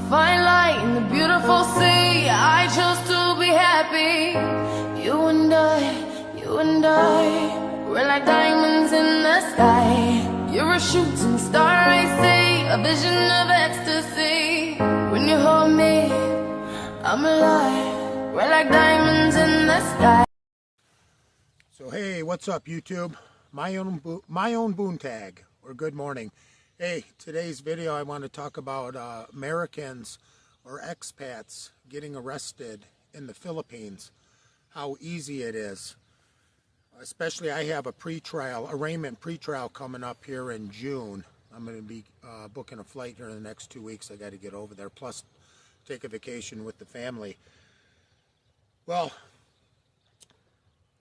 fine light in the beautiful sea. I chose to be happy. You and I, we're like diamonds in the sky. You're a shooting star, I see, a vision of ecstasy. When you hold me, I'm alive. We're like diamonds in the sky. So hey, what's up YouTube? My own Boontag, or good morning. Hey, today's video I want to talk about Americans or expats getting arrested in the Philippines. How easy it is. Especially I have a arraignment pretrial coming up here in June. I'm going to be booking a flight here in the next 2 weeks. I got to get over there, plus take a vacation with the family. Well,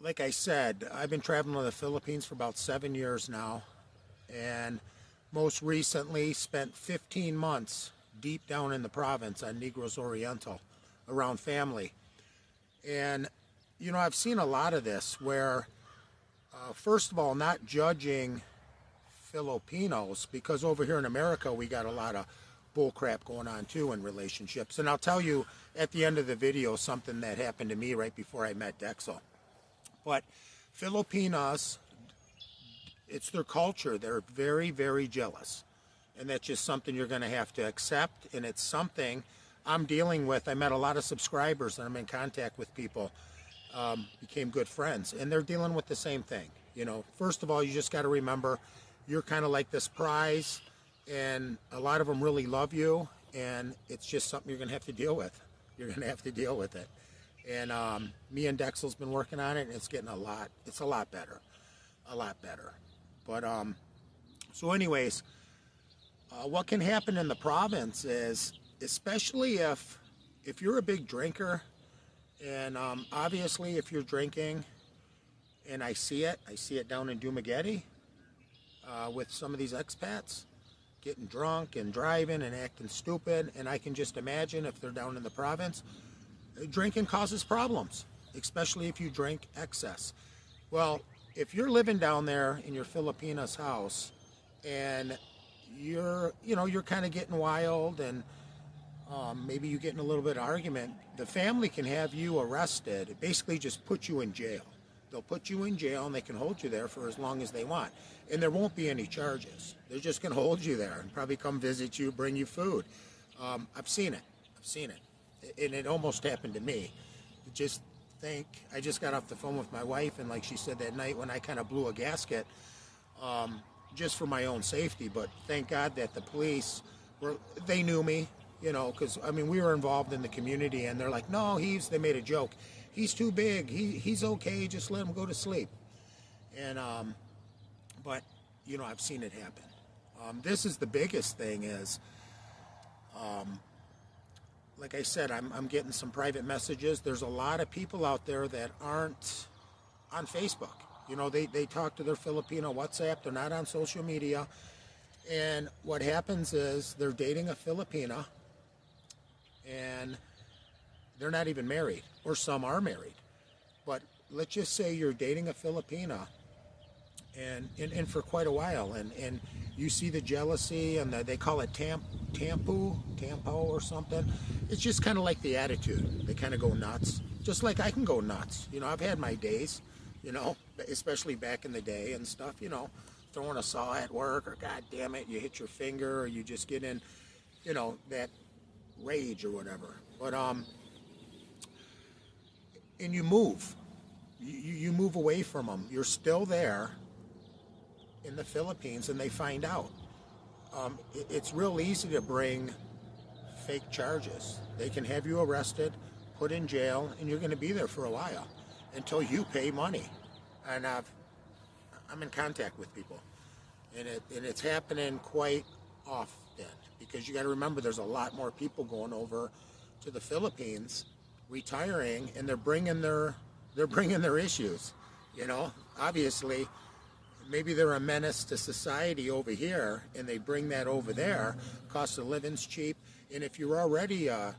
like I said, I've been traveling to the Philippines for about 7 years now, and most recently spent 15 months deep down in the province on Negros Oriental around family. And you know, I've seen a lot of this where first of all, not judging Filipinos, because over here in America we got a lot of bull crap going on too in relationships. And I'll tell you at the end of the video something that happened to me right before I met Dexel. But Filipinos, it's their culture. They're very, very jealous. And that's just something you're going to have to accept. And it's something I'm dealing with. I met a lot of subscribers and I'm in contact with people. Became good friends. And they're dealing with the same thing. You know, first of all, you just got to remember you're kind of like this prize. And a lot of them really love you. And it's just something you're going to have to deal with. You're going to have to deal with it. And me and Dexel's been working on it, and it's getting a lot better. But so anyways, what can happen in the province is, especially if you're a big drinker, and obviously if you're drinking, and I see it down in Dumaguete with some of these expats getting drunk and driving and acting stupid, and I can just imagine if they're down in the province. Drinking causes problems, especially if you drink excess. Well, if you're living down there in your Filipina's house and you're kind of getting wild and maybe you get in a little bit of argument, the family can have you arrested. It basically just put you in jail. They'll put you in jail and they can hold you there for as long as they want. And there won't be any charges. They're just going to hold you there and probably come visit you, bring you food. I've seen it. And it almost happened to me. I just got off the phone with my wife, and like she said that night when I kind of blew a gasket, just for my own safety, but thank God that the police they knew me, you know, because I mean we were involved in the community, and they're like, no, they made a joke, he's too big, he's okay, just let him go to sleep. And but you know, I've seen it happen. This is the biggest thing is, like I said, I'm getting some private messages. There's a lot of people out there that aren't on Facebook. You know, they talk to their Filipino WhatsApp. They're not on social media. And what happens is they're dating a Filipina and they're not even married, or some are married. But let's just say you're dating a Filipina and for quite a while, and you see the jealousy, and they call it tampo or something. It's just kind of like the attitude. They kind of go nuts, just like I can go nuts. You know, I've had my days, you know, especially back in the day and stuff, you know, throwing a saw at work, or God damn it, you hit your finger, or you just get in, you know, that rage or whatever. But and you move. You move away from them. You're still there in the Philippines, and they find out. It's real easy to bring fake charges. They can have you arrested, put in jail, and you're going to be there for a while until you pay money. And I'm in contact with people, and it's happening quite often, because you got to remember there's a lot more people going over to the Philippines, retiring, and they're bringing their issues. You know, obviously. Maybe they're a menace to society over here, and they bring that over there. Cost of living's cheap, and if you're already a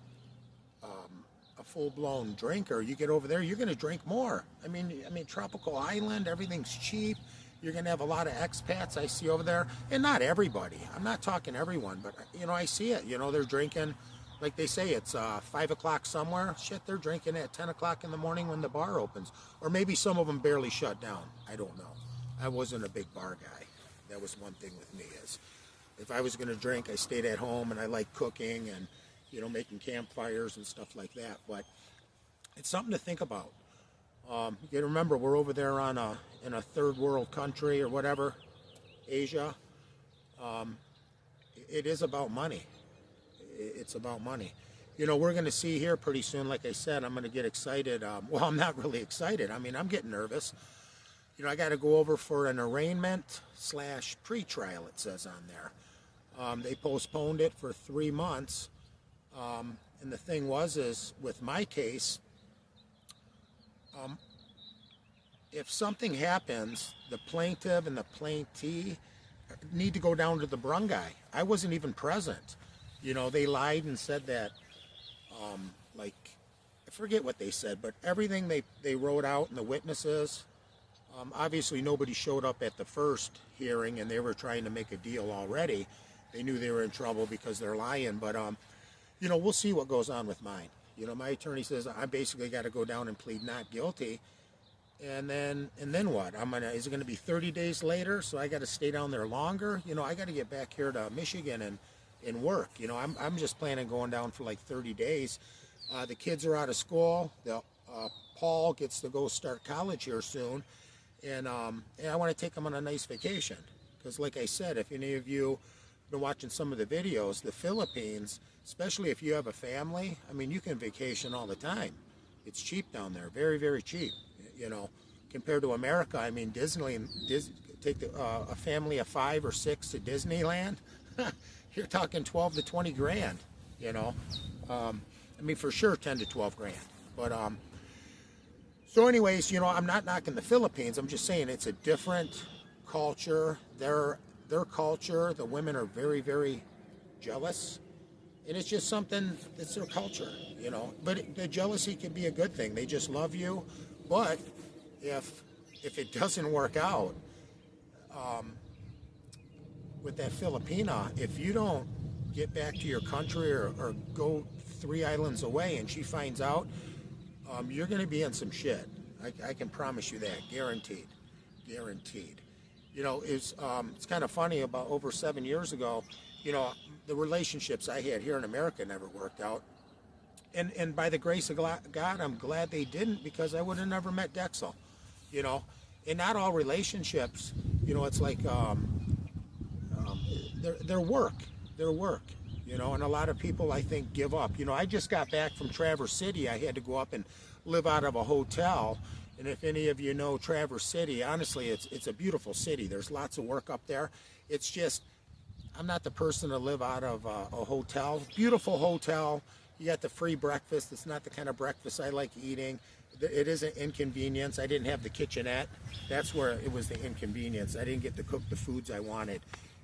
full-blown drinker, you get over there, you're going to drink more. I mean, tropical island, everything's cheap. You're going to have a lot of expats I see over there, and not everybody. I'm not talking everyone, but you know, I see it. You know, they're drinking like they say, it's 5 o'clock somewhere. Shit, they're drinking at 10 o'clock in the morning when the bar opens. Or maybe some of them barely shut down. I don't know. I wasn't a big bar guy. That was one thing with me, is if I was going to drink, I stayed at home, and I like cooking and, you know, making campfires and stuff like that. But it's something to think about. You got to remember, we're over there in a third world country or whatever, Asia. It is about money. It's about money. You know, we're going to see here pretty soon, like I said, I'm going to get excited. Well, I'm not really excited. I mean, I'm getting nervous. You know, I got to go over for an arraignment / pre-trial, it says on there. They postponed it for 3 months. And the thing is with my case, if something happens, the plaintiff and the plaintiff need to go down to the barangay. I wasn't even present. You know, they lied and said that, like, I forget what they said, but everything they wrote out and the witnesses, obviously nobody showed up at the first hearing, and they were trying to make a deal already. They knew they were in trouble because they're lying, but, you know, we'll see what goes on with mine. You know, my attorney says I basically got to go down and plead not guilty. And then what? Is it gonna be 30 days later? So I got to stay down there longer? You know, I got to get back here to Michigan and work. You know, I'm just planning on going down for like 30 days. The kids are out of school. Paul gets to go start college here soon, and I want to take him on a nice vacation. Because, like I said, if any of you have been watching some of the videos, the Philippines, especially if you have a family, I mean, you can vacation all the time. It's cheap down there, very, very cheap. You know, compared to America. I mean, take a family of 5 or 6 to Disneyland. You're talking 12 to 20 grand. You know, I mean, for sure 10 to 12 grand. But so, anyways, you know, I'm not knocking the Philippines. I'm just saying it's a different culture. Their culture, the women are very, very jealous. And it's just something, it's their culture, you know. But the jealousy can be a good thing. They just love you. But if it doesn't work out with that Filipina, if you don't get back to your country or go 3 islands away and she finds out, you're going to be in some shit. I can promise you that, guaranteed. You know, it's kind of funny. About over 7 years ago, you know, the relationships I had here in America never worked out. And by the grace of God, I'm glad they didn't, because I would have never met Dexel, you know. And not all relationships, you know, it's like they're work, you know. And a lot of people, I think, give up. You know, I just got back from Traverse City. I had to go up and live out of a hotel. And if any of you know Traverse City, honestly, it's a beautiful city. There's lots of work up there. It's just, I'm not the person to live out of a hotel. Beautiful hotel. You got the free breakfast. It's not the kind of breakfast I like eating. It is an inconvenience. I didn't have the kitchenette. That's where it was the inconvenience. I didn't get to cook the foods I wanted,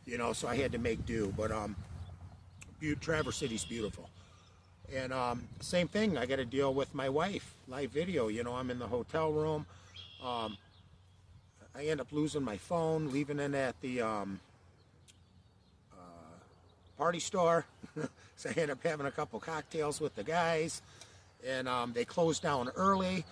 you know, so I had to make do. But Traverse City's beautiful. And same thing, I got to deal with my wife, live video. You know, I'm in the hotel room. I end up losing my phone, leaving it at the party store. So I ended up having a couple cocktails with the guys, and they closed down early.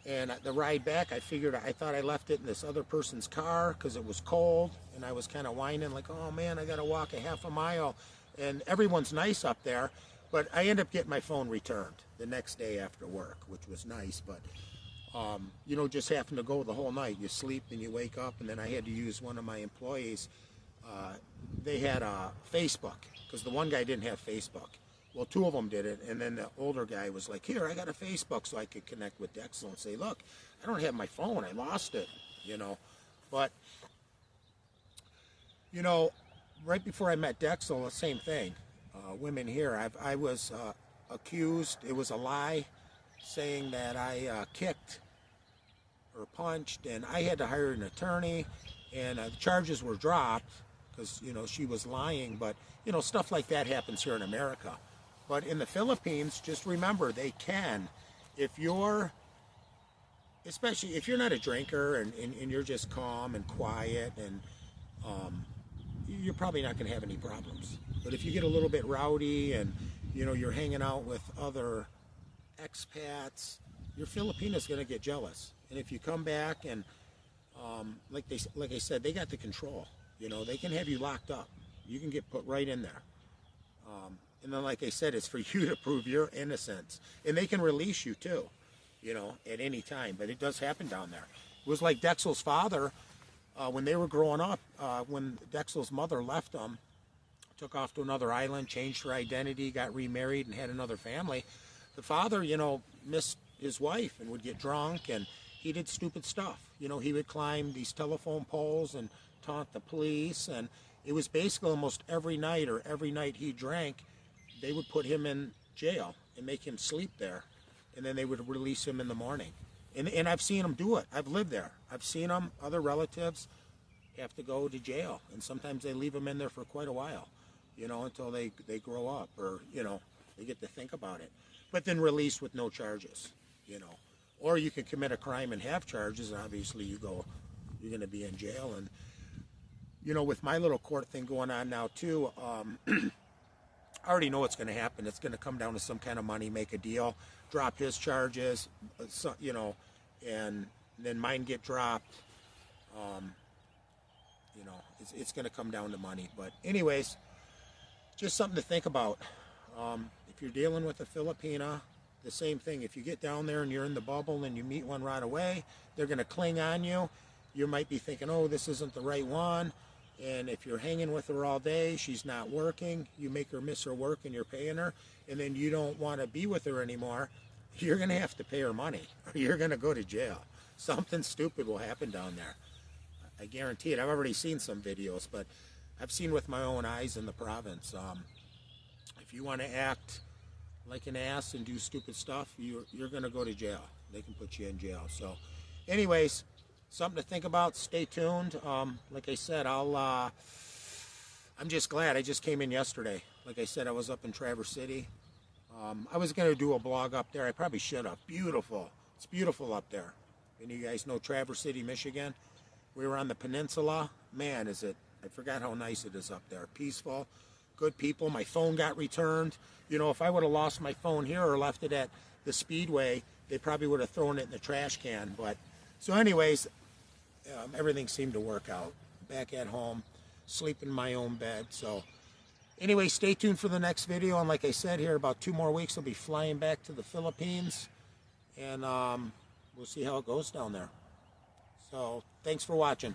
And the ride back, I thought I left it in this other person's car because it was cold, and I was kind of whining like, oh man, I got to walk a half a mile. And everyone's nice up there, but I ended up getting my phone returned the next day after work, which was nice. But you know, just having to go the whole night. You sleep and you wake up, and then I had to use one of my employees. They had Facebook, because the one guy didn't have Facebook. Well, 2 of them did it, and then the older guy was like, here, I got a Facebook, so I could connect with Dexel and say, look, I don't have my phone, I lost it, you know. But, you know, right before I met Dexel, the same thing. Women here, I was accused, it was a lie, saying that I kicked or punched, and I had to hire an attorney, and the charges were dropped, because, you know, she was lying. But, you know, stuff like that happens here in America. But in the Philippines, just remember, they can. Especially if you're not a drinker and you're just calm and quiet, and you're probably not going to have any problems. But if you get a little bit rowdy and, you know, you're hanging out with other expats, your Filipina's going to get jealous. And if you come back and like I said, they got the control. You know, they can have you locked up. You can get put right in there. And then, like I said, it's for you to prove your innocence. And they can release you too, you know, at any time. But it does happen down there. It was like Dexel's father, when they were growing up, when Dexel's mother left them, took off to another island, changed her identity, got remarried, and had another family. The father, you know, missed his wife and would get drunk, and he did stupid stuff. You know, he would climb these telephone poles and taunt the police, and it was basically almost every night he drank, they would put him in jail and make him sleep there, and then they would release him in the morning. And I've seen them do it. I've lived there. I've seen them, other relatives have to go to jail, and sometimes they leave them in there for quite a while, you know, until they grow up, or, you know, they get to think about it. But then released with no charges, you know. Or you can commit a crime and have charges, and obviously you're going to be in jail. And, you know, with my little court thing going on now too, I already know what's going to happen. It's going to come down to some kind of money, make a deal, drop his charges, you know, and then mine get dropped. You know, it's going to come down to money. But anyways, just something to think about. If you're dealing with a Filipina, the same thing. If you get down there and you're in the bubble and you meet one right away, they're going to cling on you. You might be thinking, oh, this isn't the right one. And if you're hanging with her all day, she's not working, you make her miss her work and you're paying her, and then you don't want to be with her anymore, you're going to have to pay her money, or you're going to go to jail. Something stupid will happen down there. I guarantee it. I've already seen some videos, but I've seen with my own eyes in the province. If you want to act like an ass and do stupid stuff, you're going to go to jail. They can put you in jail. So anyways, something to think about. Stay tuned. Like I said, I'm just glad. I just came in yesterday. Like I said, I was up in Traverse City. I was going to do a blog up there. I probably should have. Beautiful. It's beautiful up there. And you guys know Traverse City, Michigan. We were on the peninsula. Man, is it. I forgot how nice it is up there. Peaceful. Good people. My phone got returned. You know, if I would have lost my phone here or left it at the Speedway, they probably would have thrown it in the trash can. But so anyways, everything seemed to work out. Back at home, sleep in my own bed. So anyway, stay tuned for the next video. And like I said, here about 2 more weeks, I'll be flying back to the Philippines. And we'll see how it goes down there. So thanks for watching.